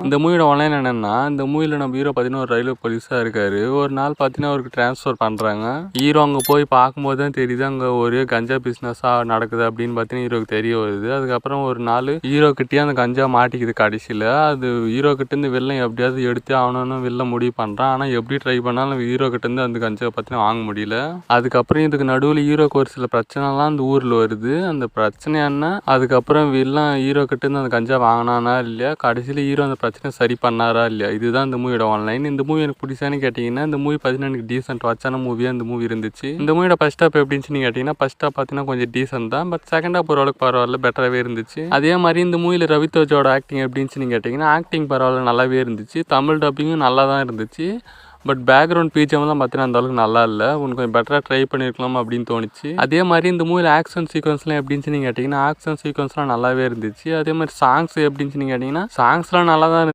இந்த மூவியோட ஒன்லைன் என்னன்னா, இந்த மூவில நம்ம ஹீரோ பார்த்தீங்கன்னா ஒரு ரயில்வே போலீஸா இருக்காரு. ஒரு நாள் பார்த்தீங்கன்னா அவருக்கு ட்ரான்ஸ்ஃபர் பண்றாங்க. ஹீரோ அங்க போய் பார்க்கும்போது தான் தெரியுது, அங்க ஒரே கஞ்சா பிசினஸா நடக்குது அப்படின்னு பார்த்தீங்கன்னா ஹீரோக்கு தெரிய வருது. அதுக்கப்புறம் ஒரு நாள் ஹீரோ கிட்டயே அந்த கஞ்சா மாட்டிக்குது கடைசியில. அது ஹீரோ கிட்ட இருந்து வில்லன் எப்படியாவது எடுத்தே ஆகணும்னு வில்லன் முடிவு பண்றான். ஆனா எப்படி ட்ரை பண்ணாலும் ஹீரோ கிட்ட இருந்து அந்த கஞ்சாவை பார்த்தீங்கன்னா வாங்க முடியல. அதுக்கப்புறம் இதுக்கு நடுவில் ஹீரோக்கு ஒரு சில பிரச்சனைலாம் அந்த ஊர்ல வருது. அந்த பிரச்சனை என்ன, அதுக்கப்புறம் வில்லன் ஹீரோ கிட்ட இருந்து அந்த கஞ்சா வாங்கினானா இல்லையா, கடைசியில ஹீரோ அந்த பிரச்சனை சரி பண்ணாரா இல்லையா, இதுதான் இந்த மூவியோட ஆன்லைன். இந்த மூவி எனக்கு பிடிச்சான்னு கேட்டீங்கன்னா, இந்த மூவி பார்த்தீங்கன்னா எனக்கு டீசென்ட் வாட்சான மூவியா இந்த மூவி இருந்துச்சு. இந்த மூவியோட ஃபர்ஸ்ட் ஹாப் எப்படின்னு கேட்டீங்கன்னா, ஃபர்ஸ்ட் ஹாப் பார்த்தீங்கன்னா கொஞ்சம் டீசென்ட் தான். பட் செகண்ட் ஹாப் ஓரளவுக்கு பரவாயில்ல, பெட்டராகவே இருந்துச்சு. அதே மாதிரி இந்த மூவியில் ரவி தேஜோட ஆக்டிங் எப்படின்னு கேட்டிங்கன்னா, ஆக்டிங் பரவாயில்ல, நல்லாவே இருந்துச்சு. தமிழ் டப்பிங்கும் நல்லா தான் இருந்துச்சு. பட் பேக்ரவுண்ட் பிஜிஎம்லாம் பார்த்தீங்கன்னா அந்த அளவுக்கு நல்லா இல்லை, உனக்கு கொஞ்சம் பெட்டராக ட்ரை பண்ணியிருக்கலாம் அப்படின்னு தோணுச்சு. அதே மாதிரி இந்த மூவியில் ஆக்ஷன் சீக்வன்ஸ்லாம் எப்படின்னு கேட்டிங்கன்னா, ஆக்ஷன் சீக்வன்ஸ்லாம் நல்லாவே இருந்துச்சு. அதே மாதிரி சாங்ஸ் எப்படின்னு கேட்டிங்கன்னா, சாங்ஸ்லாம் நல்லா தான்